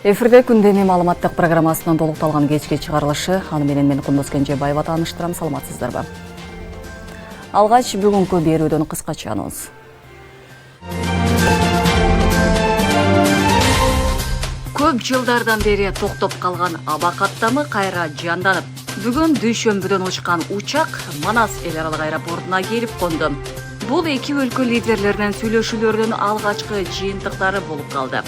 Эфирде күндеме маалыматтык программасынан толукталган кечки чыгарылышы. Аны менен мен Кундуз Кенжебаева тааныштырам. Саламатсыздарбы? Алгач бүгүнкү берүүдөн кыскача анонс. Көп жылдардан бери токтоп калган аба каттамы кайра жанданып, бүгүн дүйшөмбүдөн учкан учак Манас эл аралык аэропортуна келип конду. Бул эки өлкө лидерлеринин сүйлөшүүлөрүнүн алгачкы жыйынтыктары болуп калды.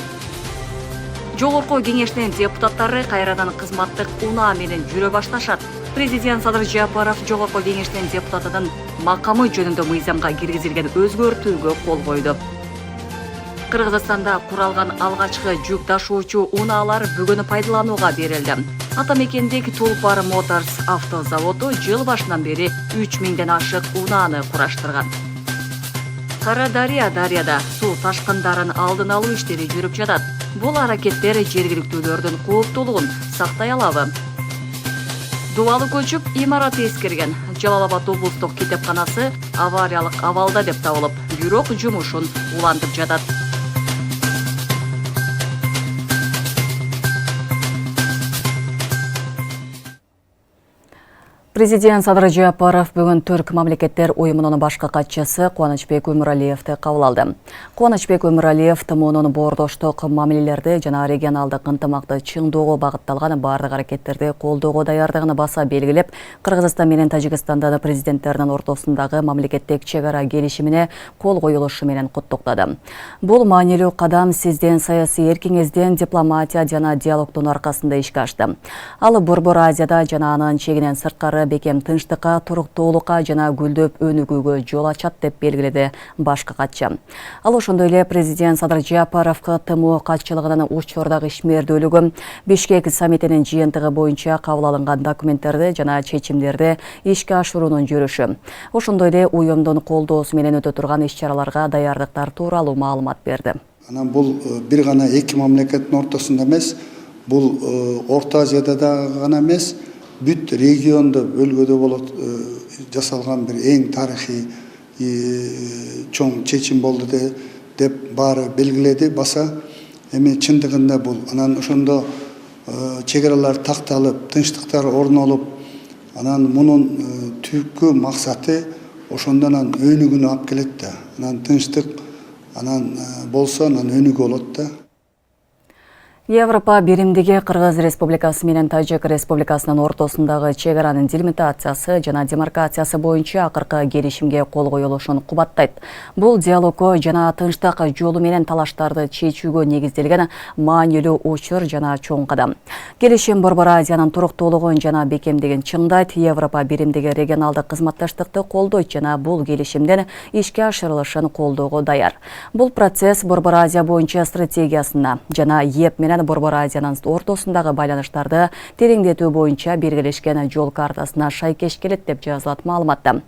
Жогорку кеңештин депутаттары кайрадан кызматтык унаа менен жүрө башташат. Президент Садыр Жапаров жогорку кеңештин депутатынын макамы жөнүндө мыйзамга киргизилген өзгөртүүгө кол койду. Кыргызстанда куралган алгачкы жүк ташуучу унаалар бүгүн пайдаланууга берилди. Атамекендеги Tulpar Motors автозаводу жыл башынан бери 3000ден ашык унааны кураштырган. Кара дарыяда суу ташкындарын алдын алуу иштери жүрүп жатат. Бул аракеттер жергиликтүүлөрдүн кооптуулугун сактай алабы? Дубалы көчүп, имараты эскерген. Жалал-Абад облустук китепканасы авариялык абалда деп табылып, бирок жумушун улантып жатат. Президент Садыр Жапаров бүгүн Түрк мамлекеттер уюмунун башкы катчысы Кубанычбек Өмүралиевди кабыл алды. Кубанычбек Өмүралиев ТМОнун боордоштук мамилелерди жана регионалдык ынтымакты чыңдоого багытталган бардык аракеттерди колдоого даярдыгын баса белгилеп, Кыргызстан менен Тажикстандын президенттеринин ортосундагы мамлекеттик чек ара келишимине кол коюлушу менен куттуктады. Бул маанилүү кадам сиздин саясий эркиңизден дипломатия жана диалогдун аркасында ишке ашты. Ал Борбор Азияда жана анын чегинен сырткары бекем тынчтыкка, туруктуулукка жана гүлдөп өнүгүүгө жол ачат деп белгиледи башкы катчы. Ал ошондой эле президент Садыр Жапаровго ТМО катчылыгынын учурдагы ишмердүүлүгү, Бишкек саммитинин жыйынтыгы боюнча кабыл алынган документтерди жана чечимдерди ишке ашыруунун жүрүшү, ошондой эле уюмдун колдоосу менен өтө турган иш-чараларга даярдыктар тууралуу маалымат берди. Бул бир гана эки мамлекеттин ортосунда эмес, бул Орто Азияда да гана эмес, бүт региондо бөлгөдө болот жасалган бир эң тарыхый чоң чечим болду деп баары белгиледи баса. Эми чындыгында бул анан ошондо чек аралар такталып, тынчтыктар орун алып, анан мунун түпкү максаты ошондон өнүгүүнү алып келет да. Анан тынчтык анан болсо анан өнүгүү болот да. Европа биримдиги Кыргыз Республикасы менен Тажик Республикасынын ортосундагы чек аранын делимитациясы жана демаркациясы боюнча акыркы келишимге кол коюлушун кубаттайт. Бул диалогго жана тынчтык жолу менен талаштарды чечүүгө негизделген маанилүү учур жана чоң кадам. Келишим Борбор Азиянын туруктуулугун жана бекемдигин чыңдайт, Европа биримдиги регионалдык кызматташтыкты колдойт жана бул келишимден ишке ашырылышын колдоого даяр. Бул процесс Борбор Азия боюнча стратегиясына жана ЕП менен Борбор Азиянын ортосундагы байланыштарды тереңдетүү боюнча биргелешкен жол картасына шайкеш келет деп жазылат маалыматта.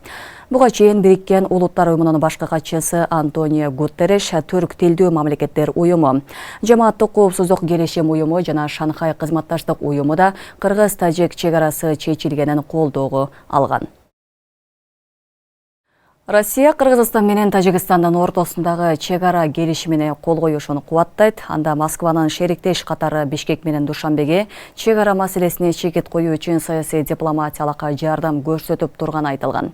Буга чейин Бириккен Улуттар уюмунун башкы катчысы Антонио Гутерриш, Түрк тилдүү мамлекеттер уюму, Жамааттык коопсуздук келишим уюму жана Шанхай кызматташтык уюму да Кыргыз-Тажик чек арасы чечилгенин колдоого алган. Россия Кыргызстан менен Тажикстандын ортосундагы чек ара келишимине кол коюшун кубаттайт. Анда Москванын шериктеш катары Бишкек менен Душанбеге чек ара маселесине чекит коюу үчүн саясий дипломатиялык жардам көрсөтүп турганы айтылган.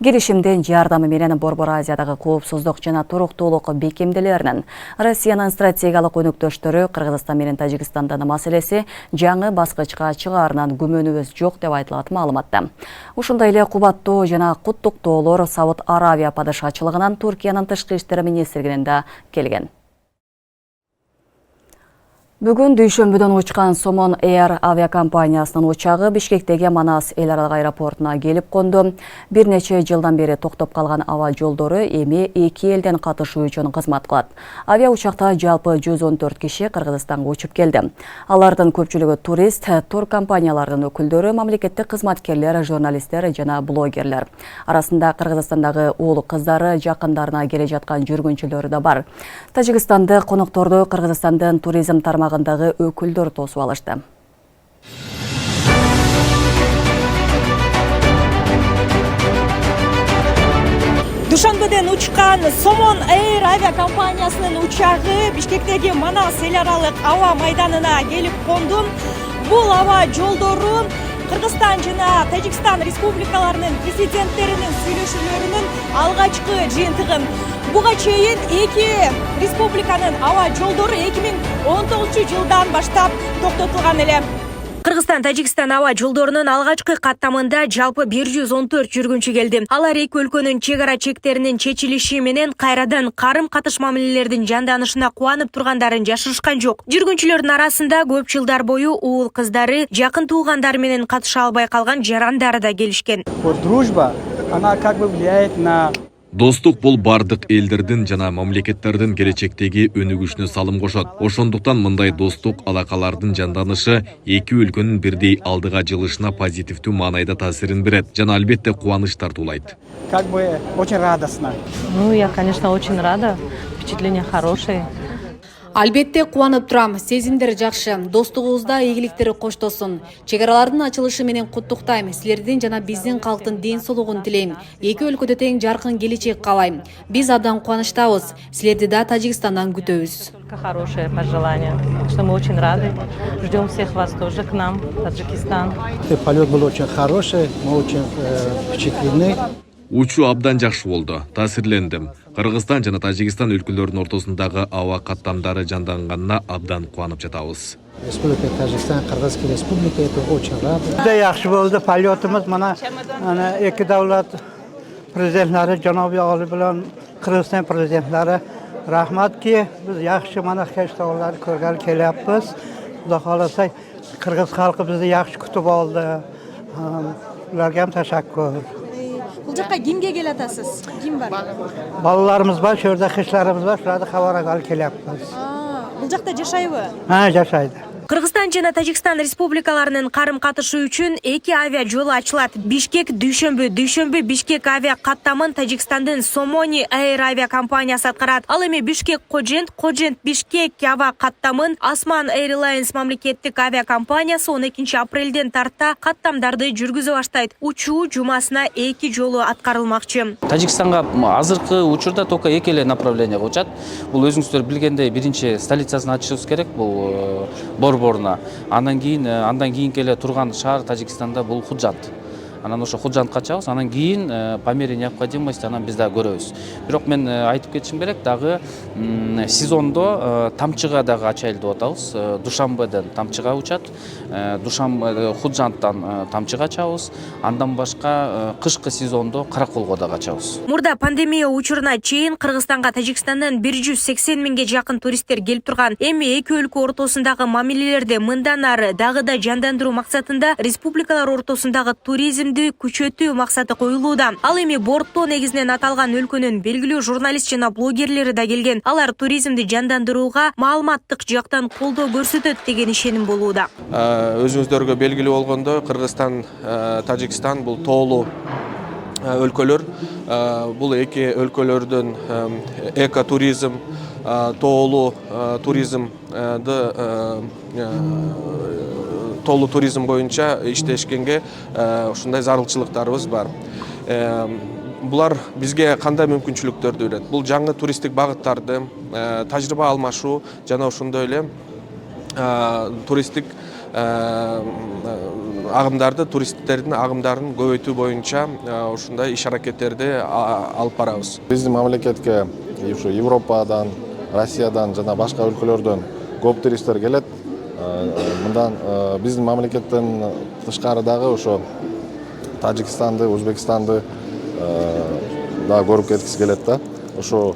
Келишимдин жардамы менен Борбор Азиядагы коопсуздук жана туруктуулук бекемделеринин Россиянын стратегиялык өнөктөштөрү Кыргызстан менен Тажикстандын маселеси жаңы баскычка чыгаарынан күмөнүбүз жок деп айтылат маалыматта. Ошондой эле кубаттоо жана куттуктоолор Сауд Аравия падышачылыгынан Туркиянын тышкы иштер министрлигинде келген. Бүгүн дүйшөмбүдөн учкан Somon Air авиакомпаниясынын учагы Бишкектеги Манас эл аралык аэропортуна келип конду. Бир нече жылдан бери токтоп калган аба жолдору эми эки элден катышуу үчүн кызмат кылат. Авиа учакта жалпы 114 киши Кыргызстанга учуп келди. Алардын көпчүлүгү турист, туркомпаниялардын өкүлдөрү, мамлекеттик кызматкерлер, журналисттер жана блогерлер. Арасында Кыргызстандагы уул кыздары, жакындарына келе жаткан жүргүнчүлөр да бар. Тажикстандык конокторду Кыргызстандын туризм тармагындагы өкүлдөр тосуп алышты. Душанбеден учкан Somon Air авиакомпаниясынын учагы Бишкектеги Манас эл аралык аба майданына келип конду. Бул аба жолдору Кыргызстан жана Тажикстан республикаларынын президенттеринин сүйлөшүүлөрүнүн алгачкы жыйынтыгы. Буга чейин эки республиканын аба жолдору 2019-жылдан баштап токтотулган эле. Кыргызстан-Тажикстан аба жолдорунун алгачкы каттамында жалпы 114 жүргүнчү келди. Алар эки өлкөнүн чек ара чектеринин чечилиши менен кайрадан карым-катыш мамилелердин жанданышына кубанып тургандарын жашырышкан жок. Жүргүнчүлөрдүн арасында көп жылдар бою уул кыздары, жакын туугандары менен катыша албай калган жарандары да келишкен. Дружба, она как бы влияет на... Достук бул бардык элдердин жана мамлекеттердин келечектеги өнүгүшүнө салым кошот. Ошондуктан мындай достук алакалардын жанданышы эки өлкөнүн бирдей алдыга жылышына позитивдүү маанайда таасирин берет жана албетте кубаныч тартуулайт. Как бы очень радостно. Ну, я, конечно, очень рада. Впечатления хорошие. Албетте кубанып турам, сезимдер жакшы, достугубузда ийгиликтери коштосун. Чек аралардын ачылышы менен куттуктайм, силердин жана биздин калктын ден соолугун тилейм. Эки өлкөдө тең жаркын келечек каалайм. Биз абдан кубанычтабыз, силерди да Тажикстандан күтөбүз. Хорошее пожелание. Что мы очень рады. Ждем всех вас тоже к нам, в Таджикистан. Полет был очень хороший, мы очень впечатлены. Учуу абдан жакшы болду. Таасирлендим. Кыргызстан жана Тажикстан өлкөлөрүнүн ортосундагы аба каттамдары жанданганына абдан кубанып жатабыз. Республика Таджикстан, Кыргызская республика, это очень рады. Juda yaxshi bo'ldi polyotimiz. Mana ikki davlat prezidentlari Janobiy Ali bilan Qirg'iziston prezidentlari rahmatki biz yaxshi mana kashtalarni ko'rgani kelyapmiz. Xudo xolasa Qirg'iz xalqi bizni yaxshi kutib oldi. Ularga ham tashakkur. Бул жакка кимге келатасыз? Ким бар? Balalarımız var, şurada kışlarımız var, şurada xabar alıp kelyapmiz. Бул жакта жашайбы? Ha, жашайды. Кыргызстан жана Тажикстан республикаларынын карым-катышы үчүн эки авиа жолу ачылат. Бишкек Дүйшөмбү Бишкек авиа каттамын Тажикстандын Somon Air авиакомпаниясы аткарат. Ал эми Бишкек Кожент Бишкек авиа каттамын Osman Airlines мамлекеттик авиакомпаниясы 12 апрелден тарта каттамдарды жүргүзө баштайт. Учуу жумасына эки жолу аткарылмакчы. Тажикстанга азыркы учурда только эки эле направленияга учат. Бул өзүңүздөр билгендей биринчи столицасын ачышыбыз керек. Бул Борборна. Андан кийин келе турган шаар Тажикстанда бул Худжанд. Анан ошо Худжандка чабыз, анан кийин по мере необходимости анан биз да көрөбүз. Бирок мен айтып кетишим керек, дагы сезондо тамчыга дагы ачайлы деп атабыз. Душанбеден тамчыга учат, Худжандтан тамчыга ачабыз. Андан башка кышкы сезондо Караколго дагы ачабыз. Мурда пандемия учуруна чейин Кыргызстанга Тажикстандан 180 миңге жакын туристтер келип турган. Эми эки өлкө ортосундагы мамилелерди мындан ары дагы да жандандыруу максатында республикалар ортосундагы туризм күчөтүү максаты коюлууда. Ал эми бортто негизинен аталган өлкөнүн белгилүү журналист жана блогерлери да келген. Алар туризмди жандандырууга маалыматтык жактан колдоо көрсөтөт деген ишеним болууда. Өзүңүздөргө белгилүү болгондой, Кыргызстан, Тажикстан бул тоолуу өлкөлөр. Бул эки өлкөлөрдүн экотуризм, тоолуу туризм боюнча иштешкенге ушундай зарылчылыктарыбыз бар. Булар бизге кандай мүмкүнчүлүктөрдү берет? Бул жаңы туристтик багыттарды тажрыйба алмашуу жана ошондой эле туристтик агымдарды, туристтердин агымдарын көбөйтүү боюнча ушундай иш-аракеттерди алып барабыз. Биздин мамлекетке Европадан, Россиядан жана башка өлкөлөрдөн көп туристтер келет. Мындан биздин мамлекеттен тышкары дагы ошо Тажикстанды, Өзбекстанды да көрүп кеткиси келет да. Ошо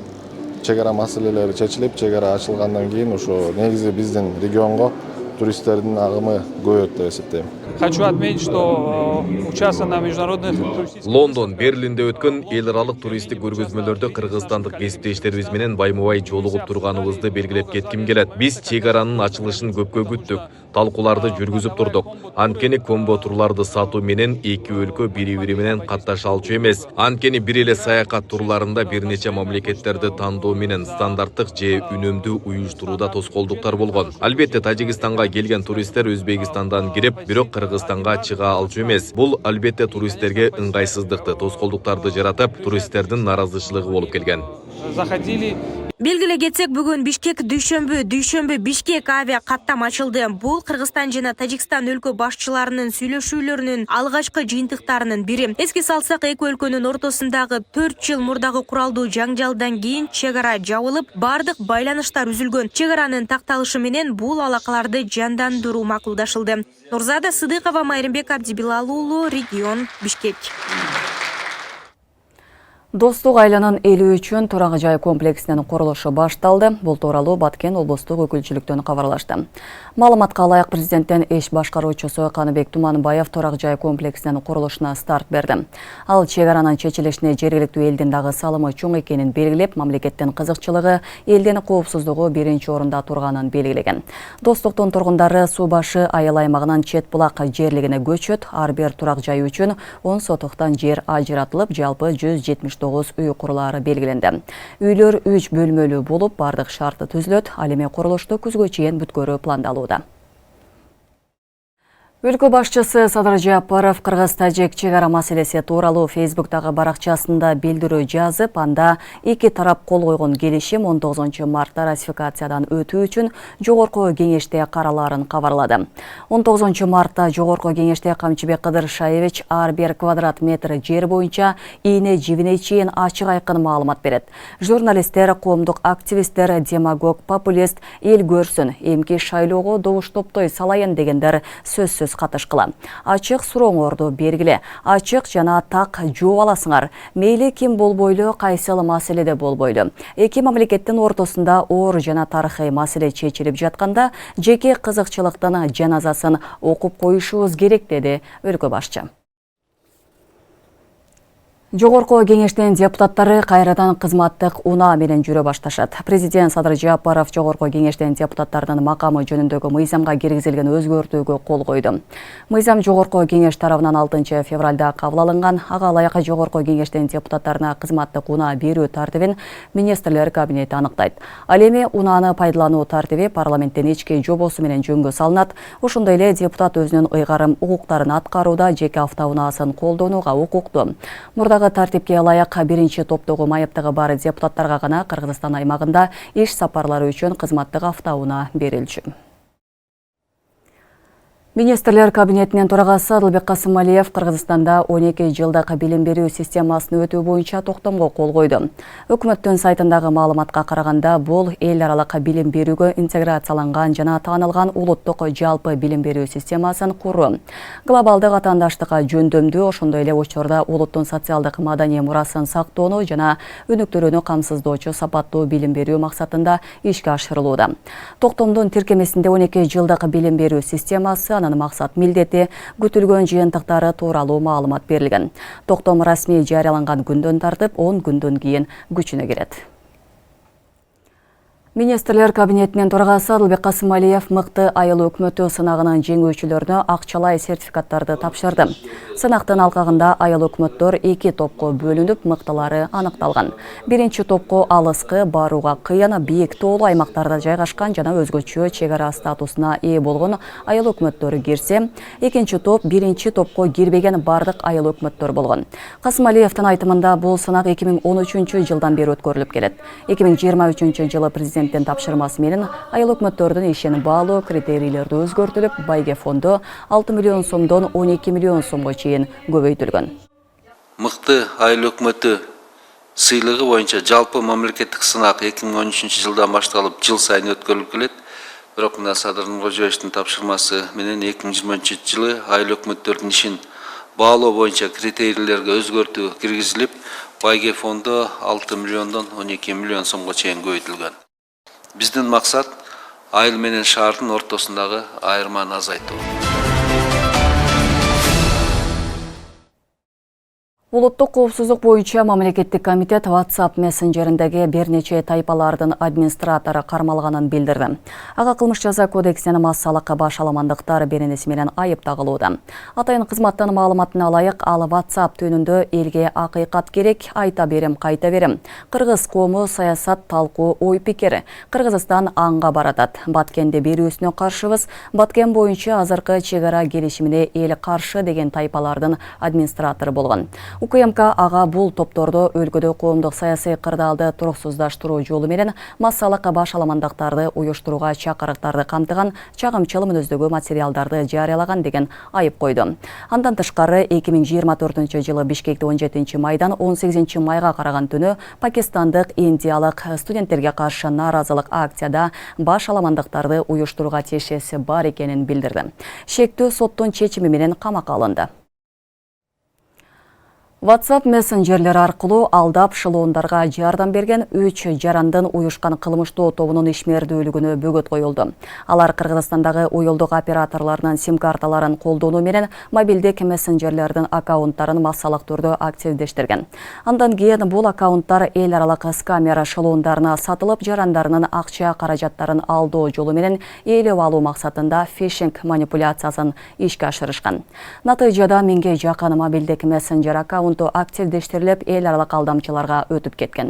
чек ара маселелери чечилип, чек ара ачылгандан кийин ошо негизи биздин регионго туристтердин агымы көбөйөт деп эсептейм. Хочу отметить, что участвуя на международных туристических... Лондон, Берлинде өткөн эл аралык туристтик көргөзмөлөрдө кыргызстандык кесиптештерибиз менен байма-бай жолугуп турганыбызды белгилеп кетким келет. Биз чек аранын ачылышын көпкө күттүк, талкууларды жүргүзүп турдук. Анткени комбо турларды сатуу менен эки өлкө бири-бири менен катташа алчу эмес. Анткени бир эле саякат турларында бир нече мамлекеттерди тандоо менен стандарттык же үнөмдүү уюштурууда тоскоолдуктар болгон. Албетте Тажикстанга Кыргызстанга келген туристтер Өзбекистандан кирип, бирок Кыргызстанга чыга алчу эмес. Бул албетте туристтерге ыңгайсыздыкты, тоскоолдуктарды жаратып, туристтердин наразычылыгы болуп келген. Заходили. Белгиле кетсек, бүгүн Бишкек дүйшөмбү Бишкек авиа каттам ачылды. Бул Кыргызстан жана Тажикстан өлкө башчыларынын сүйлөшүүлөрүнүн алгачкы жыйынтыктарынын бири. Эске салсак, эки өлкөнүн ортосундагы 4 жыл мурдагы куралдуу жаңжалдан кийин чек ара жабылып, бардык байланыштар үзүлгөн. Чек аранын такталышы менен бул алакаларды жандандыруу макулдашылды. Нурзада Сыдыкова, Майрымбек Абдибилал уулу, регион, Бишкек. Достук айланын эли үчүн турак жай комплексинин курулушу башталды. Бул тууралуу Баткен облустук өкүлчүлүктөн кабарлашты. Маалыматка ылайык, президенттен эш башкаруучусу Каныбек Туманбаев турак жай комплексинин курулушуна старт берди. Ал чек аранын чечилишине жергиликтүү элдин дагы салымы чоң экенин белгилеп, мамлекеттин кызыкчылыгы, элдин коопсуздугу биринчи орунда турганын белгилеген. Достуктун тургундары суу башы айыл аймагынан чет булак жерлигине көчөт. Ар бир турак жай үчүн 10 сотуктан жер ажыратылып, жалпы 179 үй курулары белгиленди. Үйлөр 3 бөлмөлүү болуп, бардык шарты түзүлөт. Ал эми курулушту күзгө чейин бүткөрүү пландалууда. Өлкө башчысы Садыр Жапаров Кыргыз-Тажик чек ара маселеси тууралуу Фейсбуктагы баракчасында билдирүү жазып, анда эки тарап кол койгон келишим 19 мартта ратификациядан өтүү үчүн жогорку кеңеште каралаарын кабарлады. 19 мартта жогорку кеңеште Камчыбек Кыдыршаевич ар бир квадрат метр жер боюнча ийне жибине чейин ачык айкын маалымат берет. Журналисттер, коомдук активисттер, демагог, популист эл көрсүн, эмки шайлоого добуш топтой салайын дегендер сөзсүз катышкыла. Ачык сурооңорду бергиле. Ачык жана так жооп аласыңар. Мейли ким болбойлу, кайсыл маселеде болбойлу. Эки мамлекеттин ортосунда оор жана тарыхый маселе чечилип жатканда, жеке кызыкчылыктын жаназасын окуп коюшубуз керек, деди өлкө башчы. Жогорку кеңештин депутаттары кайрадан кызматтык унаа менен жүрө башташат. Президент Садыр Жапаров жогорку кеңештин депутаттарынын макамы жөнүндөгү мыйзамга киргизилген өзгөртүүгө кол койду. Мыйзам жогорку кеңеш тарабынан 6 февралда кабыл алынган. Ага ылайык жогорку кеңештин депутаттарына кызматтык унаа берүү тартибин министрлер кабинети аныктайт. Ал эми унааны пайдалануу тартиби парламенттин ички жобосу менен жөнгө салынат. Ошондой эле депутат өзүнүн ыйгарым укуктарын аткарууда жеке автоунаасын колдонууга укуктуу. Мурдагы тартипке ылайык биринчи топтогу майыптыгы бар депутаттарга гана Кыргызстан аймагында иш сапарлары үчүн кызматтык автоунаа берилчү. Министрлер кабинетинин төрагасы Адылбек Касымалиев Кыргызстанда 12 жылдык билим берүү системасын өтүү боюнча токтомго кол койду. Өкмөттүн сайтындагы маалыматка караганда, бул эл аралык билим берүүгө интеграцияланган жана таанылган улуттук жалпы билим берүү системасын куруу. Глобалдык атаандаштыкка жөндөмдүү, ошондой эле учурда улуттун социалдык маданий мурасын сактоону жана өнүктүрүүнү камсыздоочу сапаттуу билим берүү максатында ишке ашырылууда. Токтомдун тиркемесинде 12 жылдык билим берүү системасы, максат милдети, күтүлгөн жыйынтыктары тууралуу маалымат берилген. Токтом расмий жарыяланган күндөн тартып 10 күндөн кийин күчүнө кирет. Министрлер кабинетинин төрагасы Адылбек Касымалиев мыкты айыл өкмөтү сынагынын жеңүүчүлөрүнө акчалай сертификаттарды тапшырды. Сынактын алкагында айыл өкмөттөр 2 топко бөлүнүп, мыктылары аныкталган. Биринчи топко алыскы, барууга кыйын, бийик тоолуу аймактарда жайгашкан жана өзгөчө чек ара статусуна ээ болгон айыл өкмөттөрү кирсе, экинчи топ биринчи топко кирбеген бардык айыл өкмөттөр болгон. Касымалиевдин айтымында бул сынак 2013 жылдан бери өткөрүлүп келет. 2023 жылы президент тапшырмасы менен айыл өкмөттөрдүн ишин баалоо критерийлерди өзгөртүлүп, байге фонду 6 миллион сомдон 12 миллион сомго чейин көбөйтүлгөн. Мыкты айыл өкмөтү сыйлыгы боюнча жалпы мамлекеттик сынак 2013 жылдан башталып жыл сайын өткөрүлүп келет. Бирок мына Садыр Нуркожоевичтин тапшырмасы менен 2023 жылы айыл өкмөттөрдүн ишин баалоо боюнча критерийлерге өзгөртүү киргизилип, байге фонду 6 миллиондон 12 миллион сомго чейин көбөйтүлгөн. Биздин максат айыл менен шаардын ортосундагы айырманы азайтуу. Улуттук коопсуздук боюнча мамлекеттик комитет WhatsApp мессенджериндеги бир нече тайпалардын администратору кармалганын билдирди. Ага кылмыш жаза кодексинин массалыкка баш аламандыктар беренеси менен айып тагылууда. Атайын кызматтын маалыматына ылайык, ал WhatsApp төнүндө элге акыйкат керек, айта берем, кайта берем. Кыргыз коому саясат, талкуу, ой пикир. Кыргызстан аңга баратат. Баткенде берүүсүнө каршыбыз. Баткен боюнча азыркы чегара келишимине эл каршы деген тайпалардын администратору болгон. УКМК ага бул топторду өлкөдө коомдук саясий кырдаалды туруксуздаштыруу жолу менен массалыкка баш аламандыктарды уюштурууга чакырыктарды камтыган чагымчыл мүнөздөгү материалдарды жарыялаган деген айып койду. Андан тышкары 2024-жылы Бишкекте 17 майдан 18 майга караган түнү пакистандык, индиялык студенттерге каршы нааразылык акцияда баш аламандыктарды уюштурууга тиешеси бар экенин билдирди. Шектүү соттун чечими менен камакка алынды. WhatsApp мессенджерлер аркылуу алдап шылоондарга жардам берген 3 жарандын уюшкан кылмыштуу тобунун ишмердүүлүгүнө бөгөт коюлду. Алар Кыргызстандагы уюлдук операторлордун сим-карталарын колдонуу менен мобилдик мессенджерлердин аккаунттарын массалык түрдө активдештирген. Андан кийин бул аккаунттар эл аралык скамер шылоондарына сатылып, жарандарынын акча каражаттарын алдоо жолу менен ээлеп алуу максатында фишинг манипуляциясын ишке ашырышкан. Натыйжада миңге жакын мобилдик мессенджер аккаунт активдештирилип, эл аралык алдамчыларга өтүп кеткен.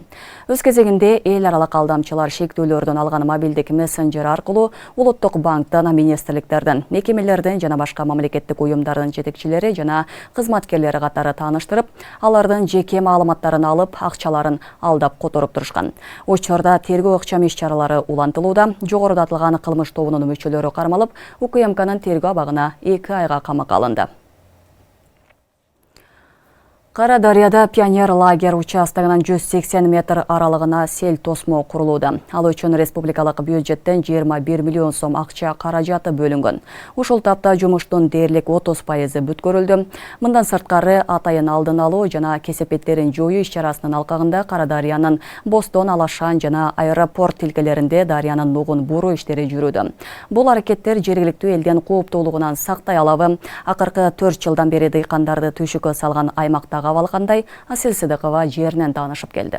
Өз кезегинде эл аралык алдамчылар шектүүлөрдөн алган мобилдик мессенджер аркылуу улуттук банктан, министрликтерден, мекемелерден жана башка мамлекеттик уюмдардын жетекчилери жана кызматкерлери катары тааныштырып, алардын жеке маалыматтарын алып, акчаларын алдап которуп турушкан. Учурда тергөө ыкчам иш-чаралары улантылууда. Жогоруда атылган кылмыш тобунун мүчөлөрү кармалып, УКМКнын тергөө абагына 2 айга камакка алынды. Карадарияда пионер лагер участогунан 180 метр аралыгына сел тосмо курулууда. Ал үчүн республикалык бюджеттен 21 миллион сом акча каражаты бөлүнгөн. Ушул тапта жумуштун дээрлик 30% бүткөрүлдү. Мындан сырткары атайын алдын алуу жана кесепеттерин жоюу иш-чарасынын алкагында Карадариянын Бостон, Алашан жана аэропорт тилкелеринде дарыянын нугун буруу иштери жүрүүдө. Бул аракеттер жергиликтүү элдин кооптуулугунан сактай алабы? Акыркы 4 жылдан бери дыйкандарды түйшүккө салган аймактагы абалкандай Асель Сыдыкова жеринен таанышып келди.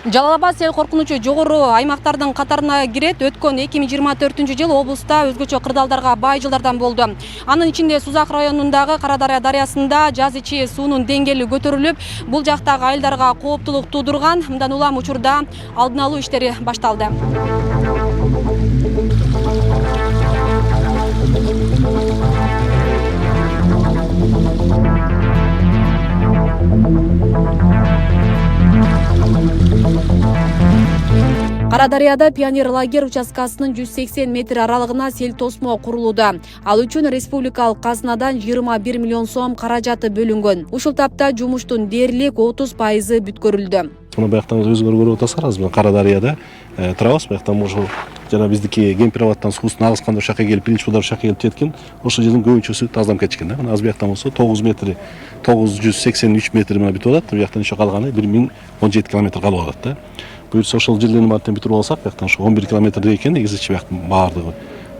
Жалал-Абад сел коркунучу жогору аймактардын катарына кирет. Өткөн 2024-жыл облуста өзгөчө кырдаалдарга бай жылдардан болду. Анын ичинде Сузак районундагы Карадария дарыясында жаз ичи суунун деңгээли көтөрүлүп, бул жактагы айылдарга кооптулук туудурган. Мындан улам учурда алдын алуу иштери башталды. Карадарияда пионер лагер участкасынын 180 метр аралыгына сел тосмо курулууда. Ал үчүн республикалык казынадан 21 миллион сом каражаты бөлүнгөн. Ушул тапта жумуштун дээрлик 30% бүткөрүлдү. Мына бияктан өзүңөр көрүп атасыңар, мен Карадарияда турабыз. Бияктан ошо жана биздики Гемпироваттан суусун агысканда ошол жака келип, биринчи удар ошол жака келип жеткен. Ошол жердин көбүнчөсү тазаланып кетишкен да. Мына аз бияктан болсо 9 метр, 983 метр мына бүтүп атат. Бияктан ошо калганы 1017 километр калып атат да. Буюрса ошол жерлерин баарын бүтүрүп алсак, бияктан ошо 11 километрдей экен, негизичи бияктын баардыгы.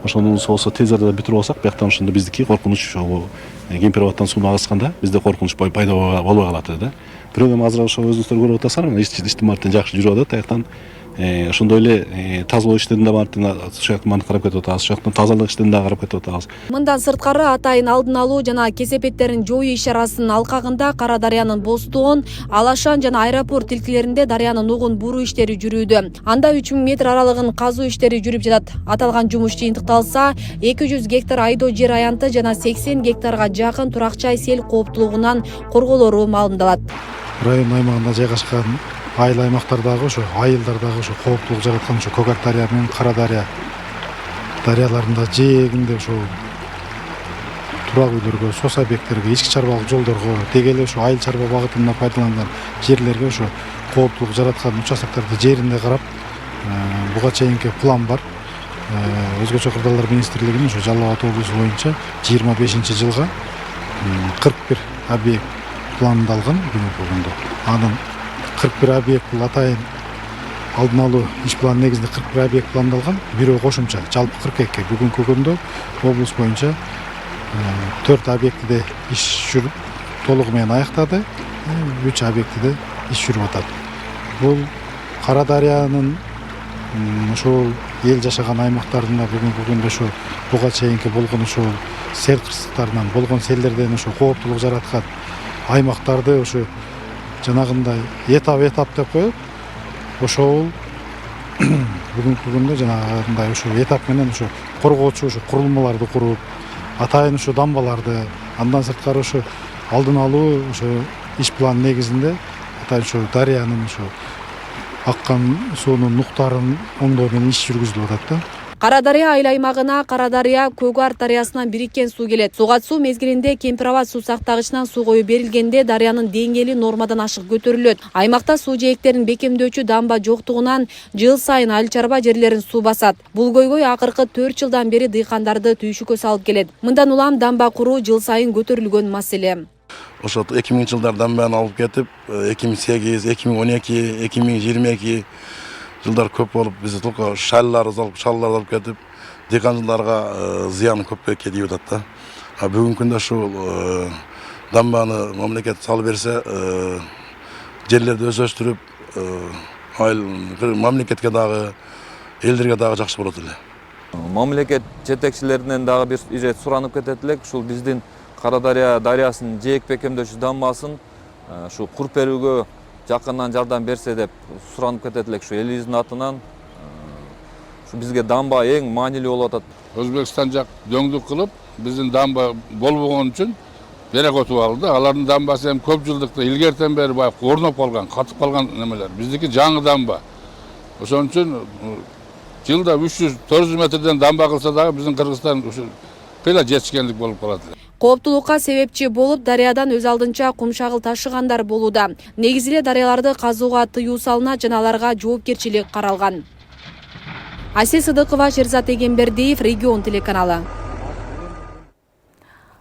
Ошону болсо тез арада бүтүрүп алсак, бияктан ошондо биздики коркунуч ошо Гемпироваттан сууну агысканда бизде коркунуч пайда болбой калат да. Бирок эми азыр ошо өзүңүздөр көрүп атасыздар, мына иштин баары жакшы жүрүп атат. Аяктан ошондой эле тазалоо иштерине да баарын ошол жактан карап кетип атабыз, ошол жактан тазалык иштерине да карап кетип атабыз. Мындан сырткары атайын алдын алуу жана кесепеттерин жоюу иш-чарасынын алкагында Карадариянын Бостон, Алашан жана аэропорт тилкелеринде дарыянын нугун буруу иштери жүрүүдө. Анда 3000 метр аралыгын казуу иштери жүрүп жатат. Аталган жумуш жыйынтыкталса, 200 гектар айдоо жер аянты жана 80 гектарга жакын туракчай сел кооптулугунан корголору маалымдалат. Район аймагында жайгашкан айыл аймактардагы ошо айылдардагы ошо кооптулук жараткан ошо Көгак дарыя менен Карадария дарыяларында жээгинде ошо турак үйлөргө, сос объекттерге, ички чарбалык жолдорго, деги эле ошо айыл чарба багытында пайдаланган жерлерге ошо кооптулук жараткан участокторду жеринде карап, буга чейинки план бар. Өзгөчө кырдаалдар министрлигинин ошо Жалал-Абад облусу боюнча 25-жылга 41 объект пландалган бүгүнкү күндө. Анын 41 объект бул атайын алдын алуу иш планы негизинде 41 объект пландалган, бирөө кошумча жалпы 42. Бүгүнкү күндө облус боюнча 4 объектиде иш жүрүп, толугу менен аяктады. 3 объектиде иш жүрүп атат. Бул Кара Дарыянын ошол эл жашаган аймактарында бүгүнкү күндө ошо буга чейинки болгон ошо сел кырсыктарынан болгон селдерден ошо кооптулук жараткан аймактарды ошо жанагындай этап деп коет. Ошол бүгүнкү күндө жанагындай ошо этап менен ошо коргоочу ошо курулмаларды куруп, атайын ошо дамбаларды, андан сырткары ошо алдын алуу ошо иш план негизинде атайын ошо дарыянын ошо аккан суунун нуктарын оңдоо менен иш жүргүзүлүп атат да. Кара Дарыя айыл аймагына Кара Дарыя Көк Ар дарыясынан бириккен суу келет. Сугат суу мезгилинде Кемпирабад суу сактагычынан суу коюу берилгенде дарыянын деңгээли нормадан ашык көтөрүлөт. Аймакта суу жээктерин бекемдөөчү дамба жоктугунан жыл сайын айыл чарба жерлерин суу басат. Бул көйгөй акыркы 4 жылдан бери дыйкандарды түйшүккө салып келет. Мындан улам дамба куруу жыл сайын көтөрүлгөн маселе. Ошо 2000-жылдардан бери алып кетип, 2008, 2012, 2022 жылдар көп болуп, биз только шалларды алып кетип, дыйканчыларга зыяны көп кетип атат да. Бүгүнкү күндө ушул дамбаны мамлекет салып берсе, жерлерди өсөштүрүп, мамлекетке дагы, элдерге дагы жакшы болот эле. Мамлекет жетекчилеринен дагы бир ирет суранып кетет элек, ушул биздин Кара Дарыя дарыясынын жээк бекемдөөчү дамбасын ушу куруп берүүгө жакындан жардам берсе деп суранып кетет элек ушу элибиздин атынан. Ушу бизге дамба эң маанилүү болуп атат. Өзбекстан жак дөңдүк кылып, биздин дамба болбогон үчүн берек отуп алды. Алардын дамбасы эми көп жылдыкта илгертен бери баягы орноп калган, катып калган немелер. Биздики жаңы дамба. Ошон үчүн жылда 300-400 метрден дамба кылса дагы биздин Кыргызстан ушу кыйла жетишкендик болуп калат. Кооптулукка себепчи болуп дарыядан өз алдынча кумшагыл ташыгандар болууда. Негизи эле дарыяларды казууга тыюу салынат жана аларга жоопкерчилик каралган. Асель Сыдыкова, Шерзат Эгембердиев, Регион телеканалы.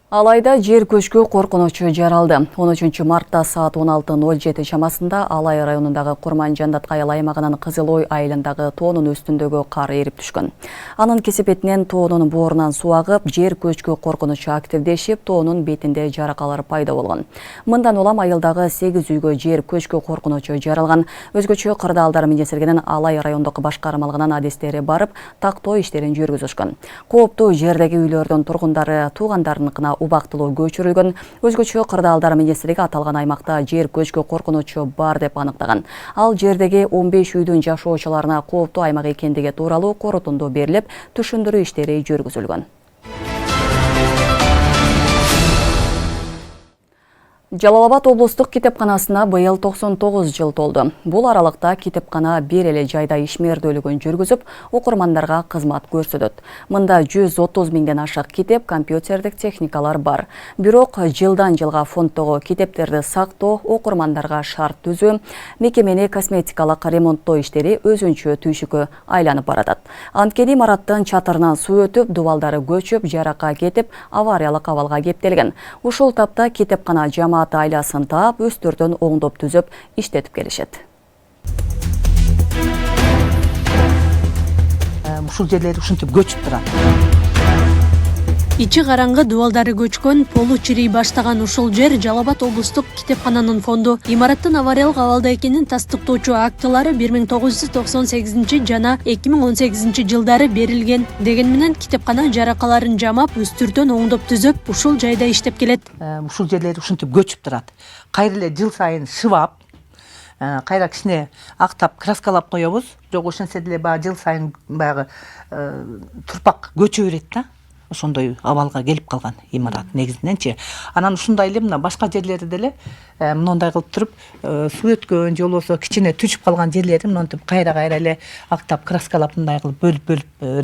Алайда жер көчкү коркунучу жаралды. 13 мартта саат 16:07 чамасында Алай районундагы Курман-Жандат айыл аймагынын Кызыл Ой айылындагы тоонун үстүндөгү кар эрип түшкөн. Анын кесепетинен тоонун боорунан суу агып, жер көчкү коркунучу активдешип, тоонун бетинде жаракалар пайда болгон. Мындан улам айылдагы 8 үйгө жер көчкү коркунучу жаралган. Өзгөчө кырдаалдар менен Алай райондук башкармалыгынын адестери барып, тактоо иштерин жүргүзүшкөн. Кооптуу жердеги үйлөрдүн тургундары туугандарыныкына убактылуу көчүрүлгөн. Өзгөчө кырдаалдар министрлиги аталган аймакта жер көчкү коркунучу бар деп аныктаган. Ал жердеги 15 үйдүн жашоочуларына кооптуу аймак экендиги тууралуу корутунду берилип, түшүндүрүү иштери жүргүзүлгөн. Жалал-Абад облустук китепканасына быйыл 99 жыл толду. Бул аралыкта китепкана бир эле жайда ишмердүүлүгүн жүргүзүп, окурмандарга кызмат көрсөтөт. Мында 130 миңден ашык китеп, компьютердик техникалар бар. Бирок жылдан жылга фонддогу китептерди сактоо, окурмандарга шарт түзүү, мекемени косметикалык ремонттоо иштери өзүнчө түйшүккө айланып баратат. Анткени имараттын чатырынан суу өтүп, дубалдары көчүп, жаракка кетип, авариялык абалга кептелген. Ушул тапта китепкана жамаат айласын таап, үстүрдөн оңдоп түзүп, иштетип келишет. Ушул жерлер ушинтип көчүп турат. Ичи караңгы дубалдары көчкөн, полу чирей баштаган ушул жер Жалал-Абад облустук китепкананын фонду. Имараттын авариялык абалда экенин тастыктоочу актылары 1998 жана 2018 жылдары берилген. Деген менен китепкана жаракаларын жамап, үстүрдөн оңдоп түзөп, ушул жайда иштеп келет. Ушул жерлер ушинтип көчүп турат. Кайра эле жыл сайын шыбап, кайра кичине актап, краскалап коебуз. Жок ошентсе деле баягы жыл сайын баягы турпак көчө берет да. Ошондой абалга келип калган имарат негизиненчи. Анан ушундай эле мына башка жерлерде деле мындай кылып туруп, суу өткөн же болбосо кичине түшүп калган жерлери мынтип кайра эле актап, краскалап мындай кылып бөлүп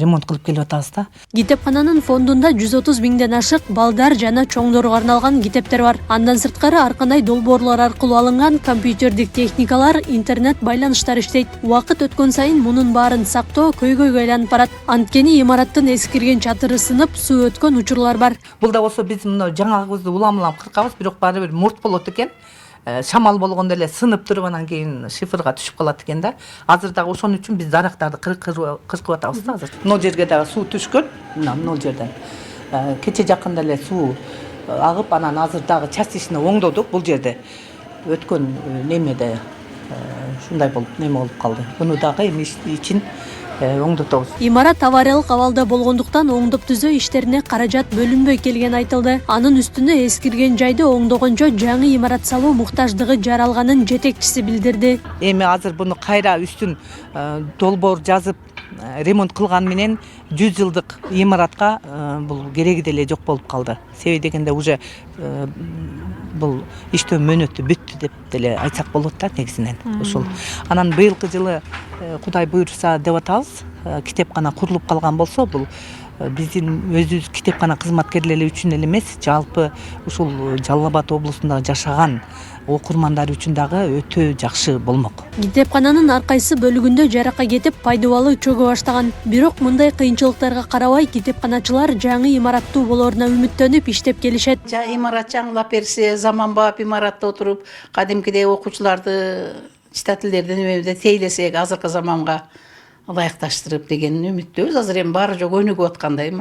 ремонт кылып келип атабыз да. Китепкананын фондунда 130 миңден ашык балдар жана чоңдорго арналган китептер бар. Андан сырткары ар кандай долбоорлор аркылуу алынган компьютердик техникалар, интернет байланыштар иштейт. Убакыт өткөн сайын мунун баарын сактоо көйгөйгө айланып барат. Анткени имараттын эскирген чатыры сынып, суу өткөн учурлар бар. Бул да болсо биз мына жаңагыбызды улам кыркабыз, бирок баары бир мурт болот экен. Шамал болгондо эле сынып туруп анан кийин шифрга түшүп калат экен да. Азыр дагы ошон үчүн биз дарактарды кыркып атабыз да азыр. Могул жерге дагы суу түшкөн, мына могул жерден. Кече жакында эле суу агып анан азыр дагы частично оңдодук бул жерде. Өткөн немеде ушундай болуп неме болуп калды. Буну дагы эми ичин оңдотобуз. Имарат авариялык абалда болгондуктан оңдоп түзөө иштерине каражат бөлүнбөй келгени айтылды. Анын үстүнө эскирген жайды оңдогончо жаңы имарат салуу муктаждыгы жаралганын жетекчиси билдирди. Эми азыр буну кайра үстүн долбоор жазып ремонт кылган менен 100 жылдык имаратка бул кереги деле жок болуп калды. Себеби дегенде уже бул иштөө мөөнөтү бүттү деп деле айтсак болот да негизинен. Ушул. Анан быйылкы жылы Кудай буйрса деп атабыз. Китепкана курулуп калган болсо, бул биздин өзүбүз китепкана кызматкерлери үчүн эле эмес, жалпы ушул Жалал Абад облусунда жашаган окурмандар үчүн дагы өтө жакшы болмок. Китепкананын ар кайсы бөлүгүндө жаракка кетип, пайдалуу чөгө баштаган. Бирок мындай кыйынчылыктарга карабай, китепканачылар жаңы имараттуу болоруна үмүттөнүп иштеп келишет. Имарат жаңылап берсе, заманбап имаратта отуруп, кадимкидей окуучуларды читательдерден эмеде тейлесек, азыркы заманга ылайыкташтырып деген үмүттөбүз. Азыр эми баары жок өнүгүп аткандай.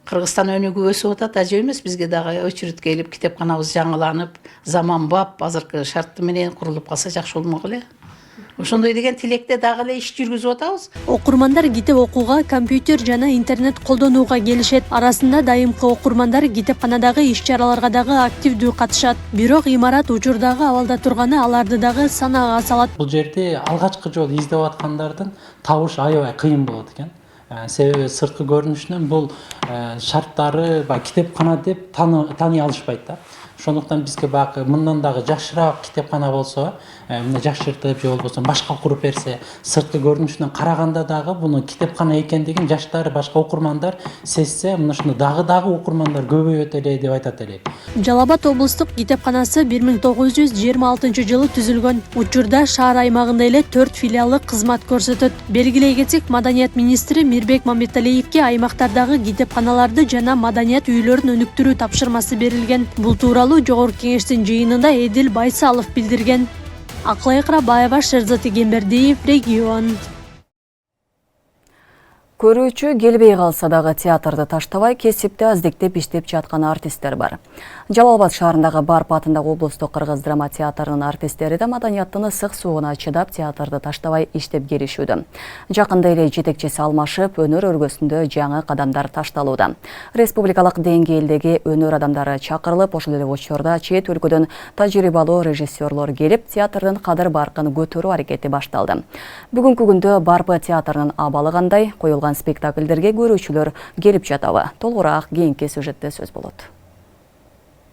Кыргызстан өнүгүп өсүп атат, ажы эмес, бизге дагы очередь келип, китепканабыз жаңыланып, заманбап азыркы шарты менен курулуп калса жакшы болмок эле. Ошондой деген тилекте дагы эле иш жүргүзүп атабыз. Окурмандар китеп окууга, компьютер жана интернет колдонууга келишет. Арасында дайымкы окурмандар китепканадагы иш-чараларга дагы активдүү катышат. Бирок имарат учурдагы абалда турганы аларды дагы санаага салат. Бул жерде алгачкы жолу издеп аткандардын табыш аябай кыйын болот экен. Себеби сырткы көрүнүшүнөн бул шарттары китепкана деп тааный алышпайт да. Ошондуктан бизге багы мындан дагы жакшыраак китепкана болсо, мына жакшыртып же болбосо башка куруп берсе, сырткы көрүнүшүнөн караганда дагы буну китепкана экендигин жаштар, башка окурмандар сезсе, мына ушуну дагы окурмандар көбөйөт эле деп айтат элек. Жалал Абад облустук китепканасы 1926 жылы түзүлгөн. Учурда шаар аймагында эле 4 филиалы кызмат көрсөтөт. Белгилей кетсек, Маданият министри Мирбек Мамбеталиевке аймактардагы китепканаларды жана маданият үйлөрүн өнүктүрүү тапшырмасы берилген. Бул тууралуу Жогорку Кеңештин жыйынында Эдил Байсалов билдирген. Аклай Кырабаева, Шерзат Игембердиев, Регион. Көрүүчү келбей калса дагы театрды таштабай кесипте аздектеп иштеп жаткан артисттер бар. Жалал Абад шаарындагы Барп атындагы облустук кыргыз драма театрынын артисттери да маданияттын ысык сууна чыдап театрды таштабай иштеп келишүүдө. Жакында эле жетекчиси алмашып, өнөр өргөсүндө жаңы кадамдар ташталууда. Республикалык деңгээлдеги өнөр адамдары чакырылып, ошол эле учурда чет өлкөдөн тажрыйбалуу режиссерлор келип, театрдын кадыр баркын көтөрүү аракети башталды. Бүгүнкү күндө Барп театрынын абалы кандай, коюлган спектакльдерге көрүүчүлөр келип жатабы? Толугураак кийинки сюжетте сөз болот.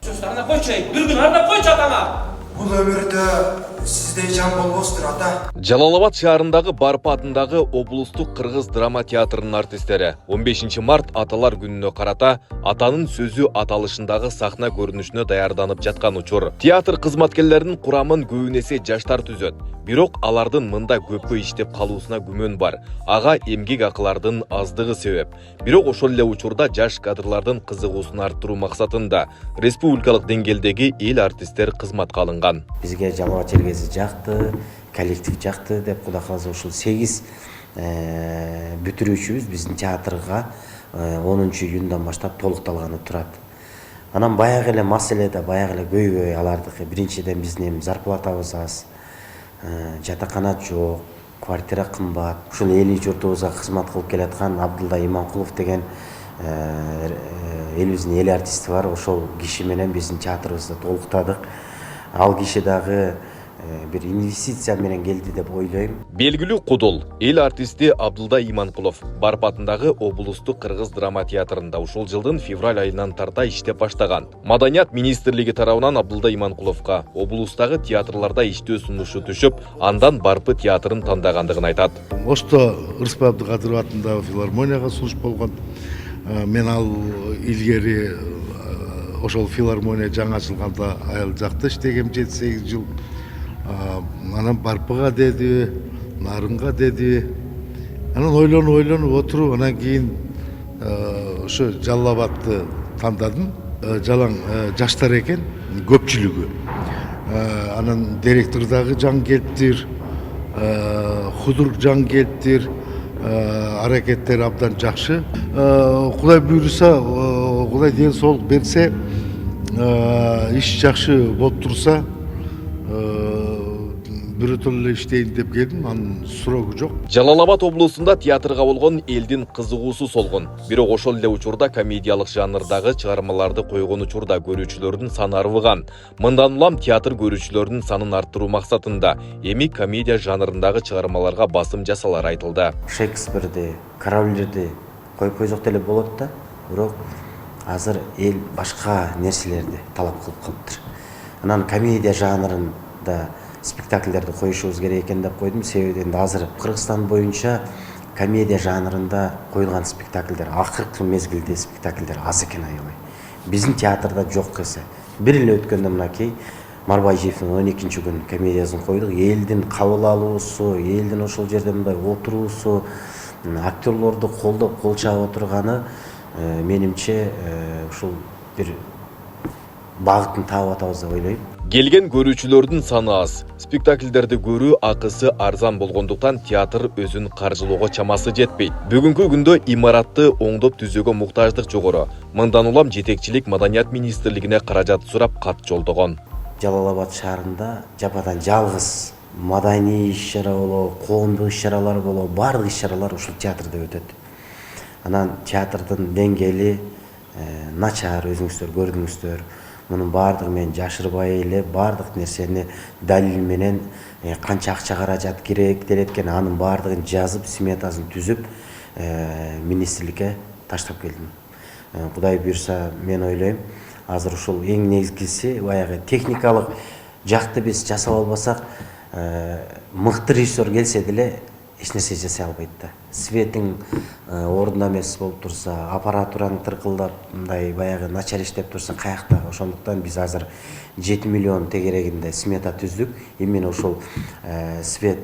Bir gün arada koy çatana. Бул өмүрдө сиздей жан болбостур ата. Жалал Абад шаарындагы Барп атындагы облустук кыргыз драма театрынын артисттери 15 март аталар күнүнө карата атанын сөзү аталышындагы сахна көрүнүшүнө даярданып жаткан учур. Театр кызматкерлеринин курамын көбүн эсе жаштар түзөт. Бирок алардын мында көпкө иштеп калуусуна күмөн бар. Ага эмгек акылардын аздыгы себеп. Бирок ошол эле учурда жаш кадрлардын кызыгуусун арттыруу максатында республикалык деңгээлдеги эл артисттер кызматка алынган. Бизге Жалал Абад чергеси жакты, коллектив жакты деп Кудай кааласа ушул 8 бүтүрүүчүбүз биздин театрга 10-июндан баштап толукталганы турат. Анан баягы эле маселеде баягы эле көйгөй алардыкы. Биринчиден биздин зарплатабыз аз, жатакана жок, квартира кымбат. Ушул эли журтубузга кызмат кылып келаткан Абдулла Иманкулов деген элибиздин эл артисти бар. Ошол киши менен биздин театрыбызды толуктадык. Ал киши дагы бир инвестиция менен келди деп ойлойм. Белгилүү кудул эл артисти Абдулла Иманкулов Барп атындагы облустук кыргыз драма театрында ушул жылдын февраль айынан тарта иштеп баштаган. Маданият министрлиги тарабынан Абдулла Иманкуловго облустагы театрларда иштөө сунушу түшүп, андан Барпы театрын тандагандыгын айтат. Ошто Ырысбай Абдыкадыров атындагы филармонияга сунуш болгон. Мен ал илгери ошол филармония жаңы ачылганда айыл жакта иштегем 7-8 жыл. Анан Барпыга деди, Нарынга деди. Анан ойлонуп отуруп, анан кийин ошо Жалал Абадты тандадым. Жалаң жаштар экен көпчүлүгү. Анан директор дагы жаңы келиптир, худрук жаңы келиптир. Аракеттер абдан жакшы. Кудай буйруса, Кудай ден соолук берсе, иш жакшы болуп турса бирөтөлө эле иштейин деп келдим, анын срогу жок. Жалал-Абад облусунда театрга болгон элдин кызыгуусу солгон. Бирок ошол эле учурда комедиялык жанрдагы чыгармаларды койгон учурда көрүүчүлөрдүн саны арбыган. Мындан улам театр көрүүчүлөрдүн санын арттыруу максатында эми комедия жанрындагы чыгармаларга басым жасалары айтылды. Шекспирди, Корольдерди коюп койсок деле болот да, бирок азыр эл башка нерселерди талап кылып калыптыр. Анан комедия жанрында спектакльдерди коюшубуз керек экен деп койдум. Себеби энди азыр Кыргызстан боюнча комедия жанрында коюлган спектакльдер, акыркы мезгилде спектакльдер аз экен аябай. Биздин театрда жок эсе. Бир эле өткөндө мынакей Марбайжиевдин 12-күн комедиясын койдук. Элдин кабыл алуусу, элдин ошол жерде мындай отуруусу, актерлорду колдоп кол чаап отурганы менимче ушул бир багытын таап атабыз деп ойлойм. Келген көрүүчүлөрдүн саны аз. Спектакльдерди көрүү акысы арзан болгондуктан театр өзүн каржылоого чамасы жетпейт. Бүгүнкү күндө имаратты оңдоп түзүүгө муктаждык жогору. Мындан улам жетекчилик Маданият министрлигине каражат сурап кат жолдогон. Жалал-Абад шаарында жападан жалгыз маданий иш-чара болобу, коомдук иш-чаралар болобу, баардык иш-чаралар ушул театрда өтөт. Анан театрдын деңгээли начар, өзүңүздөр көрдүңүздөр. Мунун баардыгы мен жашырбай эле баардык нерсени далил менен канча акча каражат керек делет экен, анын баардыгын жазып, сметасын түзүп министрликке таштап келдим. Кудай буйрса, мен ойлойм, азыр ушул эң негизгиси баягы техникалык жакты биз жасап албасак, мыкты режиссер келсе деле эч нерсе жасай албайт да. Светиң ордунда эмес болуп турса, аппаратураң тыркылдап, мындай баягы начар иштеп турса, каякта? Ошондуктан биз азыр 7 миллион тегерегинде смета түздүк. Именно ошол свет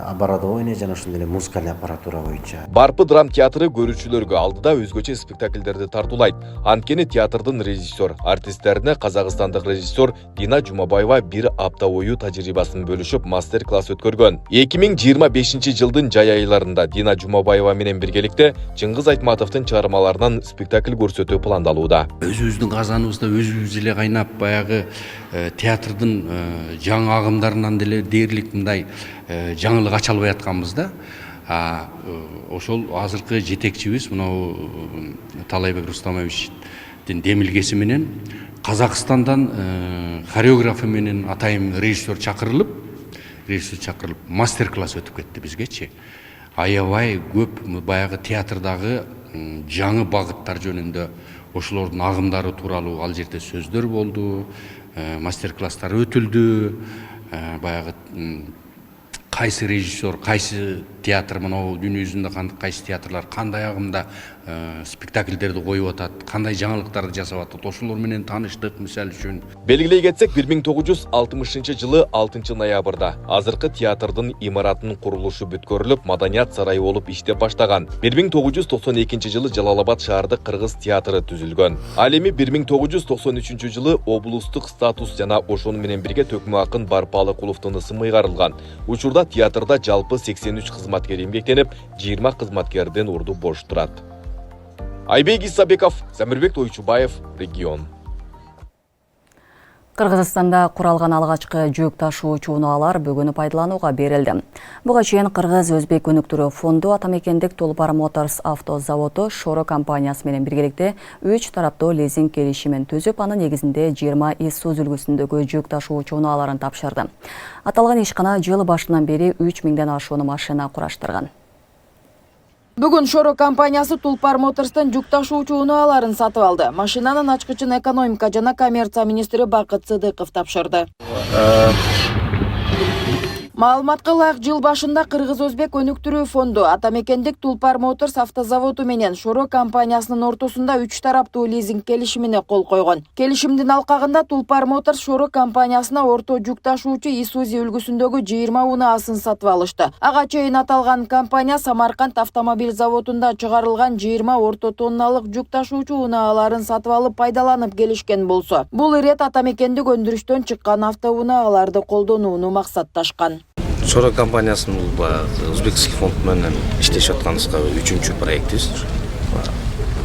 оборудование жана ошондой эле музыкалдык аппаратура боюнча. Барпы драм театры көрүүчүлөргө алдыда өзгөчө спектакльдерди тартуулайт. Анткени театрдын режиссер, артисттерине казакстандык режиссер Дина Жумабаева бир апта бою тажрыйбасын бөлүшүп мастер-класс өткөргөн. 2025-жылдын жай айларында Дина Жумабаева менен биргеликте Чыңгыз Айтматовдун чыгармаларынан спектакль көрсөтүү пландалууда. Өзүбүздүн казаныбызда өзүбүз эле кайнап, баягы театрдын жаңы агымдарынан деле дээрлик мындай жаңылык ача албай атканбыз да. Ошол азыркы жетекчибиз мынау Талайбек Рустамовичтин демилгеси менен Казакстандан хореографы менен атайын режиссер чакырылып, мастер-класс өтүп кетти бизгечи. Аябай көп баягы театрдагы жаңы багыттар жөнүндө ошолордун агымдары тууралуу ал жерде сөздөр болду, мастер-класстар өтүлдү. Баягы кайсы режиссер, кайсы театр мынау дүйнө жүзүндө кайсы театрлар кандай агымда спектакльдерди коюп атат, кандай жаңылыктарды жасап атат, ошолор менен тааныштык. Мисалы үчүн белгилей кетсек, 1960-жылы 6 ноябрда азыркы театрдын имаратынын курулушу бүткөрүлүп, Маданият сарайы болуп иштеп баштаган. 1992-жылы Жалал-Абад шаардык кыргыз театры түзүлгөн. Ал эми 1993-жылы облустук статус жана ошону менен бирге Төкмө акын Барпалыкуловдун ысымы ыйгарылган. Учурда театрда жалпы 83 кызматкер эмгектенип, 20 кызматкердин орду бош турат. Айбек Исабеков, Замирбек Тойчубаев, регион. Кыргызстанда куралган алгачкы жүк ташуучу унаалар бүгүн пайдаланууга берилди. Буга чейин Кыргыз Өзбек өнүктүрүү фонду Атамекендик Тулпар Моторс автозаводу Шоро компаниясы менен биргеликте 3 тараптуу лизинг келишимин түзүп, анын негизинде 20 Isuzu үлгүсүндөгү жүк ташуучу унааларын тапшырды. Аталган ишкана жыл башынан бери 3000ден ашуун машина кураштырган. Бүгүн Шоро компаниясы Тулпар Моторстун жүк ташуучу унааларын сатып алды. Машинанын ачкычын экономика жана коммерция министри Бакыт Сыдыков тапшырды. Маалыматка ылайык, жыл башында Кыргыз Өзбек өнүктүрүү фонду Атамекендик Тулпар Моторс автозаводу менен Шоро компаниясынын ортосунда 3 тараптуу лизинг келишимине кол койгон. Келишимдин алкагында Тулпар Моторс Шоро компаниясына орто жүк ташуучу Isuzu үлгүсүндөгү 20 унаасын сатып алышты. Ага чейин аталган компания Самарканд автомобиль заводунда чыгарылган 20 орто тонналык жүк ташуучу унааларын сатып алып пайдаланып келишкен болсо, бул ирет Атамекендик өндүрүштөн чыккан автоунааларды колдонууну максатташкан. Шоро компаниясынын Өзбекский фонд менен иштешип атканыбызга 3-проектибиз.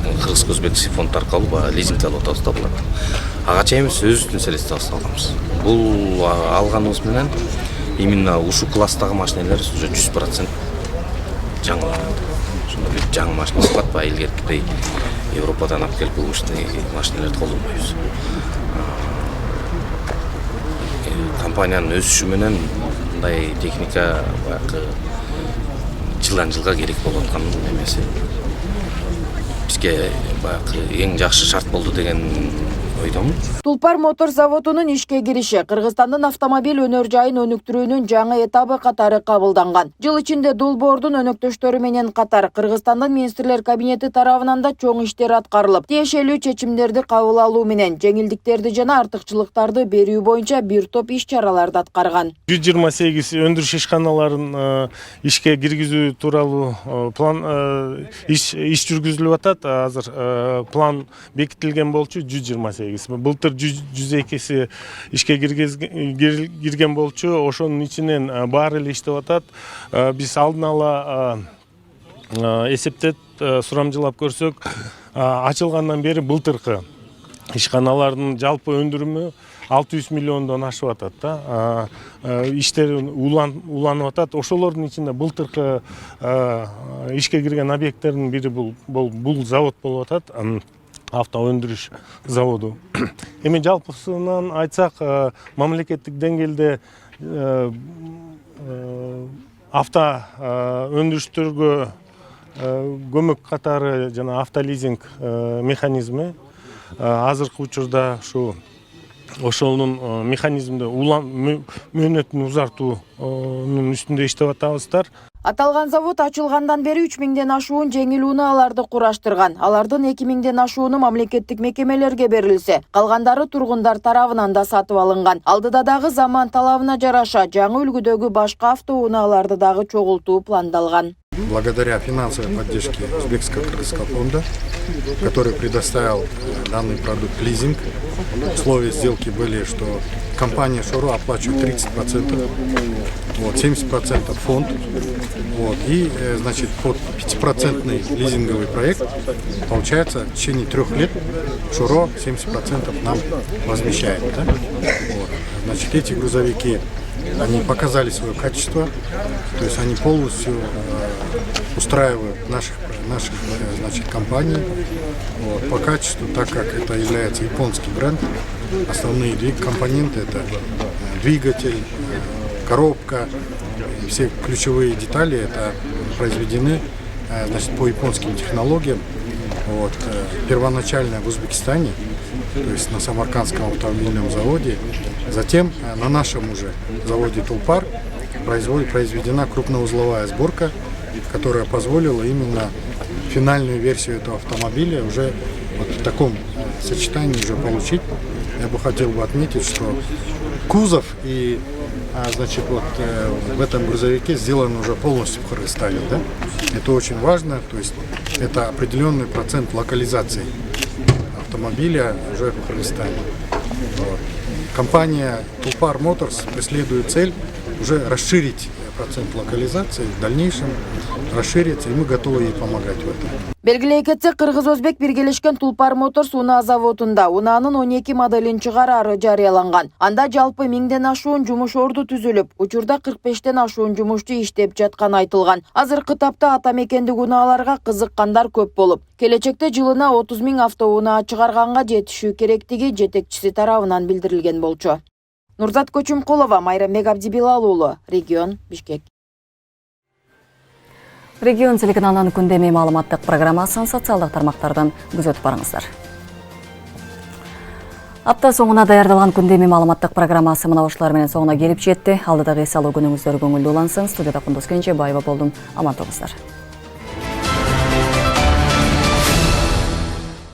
кыргызго өзбек фонд аркылуу баягы лизингге алып атабыз да буларды. Ага чейин биз өзүбүздүн средствобузду алганбыз. Бул алганыбыз менен именно ушу класстагы машиналар уже 100% жаңы. Ошондо бир жаңы машина сатып баягы илгеркидей Европадан алып келип бушундай машиналарды колдонбойбуз. Компаниянын өсүшү менен мындай техника баягы жылдан жылга керек болуп аткан эмеси. Бизге баягы эң жакшы шарт болду деген ойдомун. Тулпар мотор заводунун ишке кириши Кыргызстандын автомобиль өнөр жайын өнүктүрүүнүн жаңы этабы катары кабылданган. Жыл ичинде долбоордун өнөктөштөрү менен катар Кыргызстандын министрлер кабинети тарабынан да чоң иштер аткарылып, тиешелүү чечимдерди кабыл алуу менен жеңилдиктерди жана артыкчылыктарды берүү боюнча бир топ иш-чараларды аткарган. 128 өндүрүш ишканаларын ишке киргизүү тууралуу план иш жүргүзүлүп атат. Азыр план бекитилген болчу 128. Былтыр 102-си ишке кирген болчу. Ошонун ичинен баары эле иштеп атат. Биз алдын ала эсептеп сурамжылап көрсөк, ачылгандан бери былтыркы ишканалардын жалпы өндүрүмү 600 миллиондон ашып атат да. Иштер уланып атат. Ошолордун ичинде былтыркы ишке кирген объекттердин бири бул завод болуп атат. Авто өндүрүш заводу. Эми жалпысынан айтсак, мамлекеттик деңгээлде авто өндүрүштөргө көмөк катары жана автолизинг механизми азыркы учурда ошонун механизмде мөөнөтүн узартуунун үстүндө иштеп атабыздар. Аталган завод ачылгандан бери 3000ден ашуун жеңил унааларды кураштырган. Алардын 2000ден ашууну мамлекеттик мекемелерге берилсе, калгандары тургундар тарабынан да сатып алынган. Алдыда дагы заман талабына жараша жаңы үлгүдөгү башка автоунааларды дагы чогултуу пландалган. Благодаря финансовой поддержке Узбекско-Кыргызского фонда, который предоставил данный продукт лизинг, условия сделки были, что компания Шоро оплачивает 30%, 70% фонд, и значит под 5% лизинговый проект получается в течение 3 лет Шоро 70% нам возмещает. Да? Значит, эти грузовики, они показали свое качество, то есть они полностью устраивают наших значит, компаний по качеству, так как это является японский бренд. Основные компоненты это двигатель, коробка, все ключевые детали это произведены значит, по японским технологиям. Первоначально в Узбекистане, то есть на Самаркандском автомобильном заводе, затем на нашем уже заводе Тулпар произведена крупноузловая сборка, которая позволила именно финальную версию этого автомобиля уже в таком сочетании уже получить. Я бы хотел отметить, что кузов и значит, в этом грузовике сделан уже полностью в Кыргызстане. Да? Это очень важно, то есть это определенный процент локализации автомобиля уже в Кыргызстане. Компания Tulpar Motors преследует цель уже расширить процент локализации, в дальнейшем расширится, и мы готовы ей помогать в этом. Белгилей кетсек, Кыргыз-Өзбек биргелешкен Тулпар Моторс унаа заводунда унаанын 12 моделин чыгарары жарыяланган. Анда жалпы 1000ден ашуун жумуш орду түзүлүп, учурда 45тен ашуун жумушчу иштеп жатканы айтылган. Азыркы тапта ата мекендик унааларга кызыккандар көп болуп, келечекте жылына 30 000 автоунаа чыгарганга жетишүү керектиги жетекчиси тарабынан билдирилген болчу. Нурзат Көчүмкулова, Майрам Мегабдибилал уулу, Регион, Бишкек. Регион телеканалынын күндөмү маалыматтык программасын социалдык тармактардан күзөтүп барыңыздар. Апта соңуна даярдалган күндөмү маалыматтык программасы мына ушулар менен соңуна келип жетти. Алдыдагы эс алуу күнүңүздөр көңүлдүү улансын. Студияда Кундуз Кенжебаева болдум. Аман болуңуздар.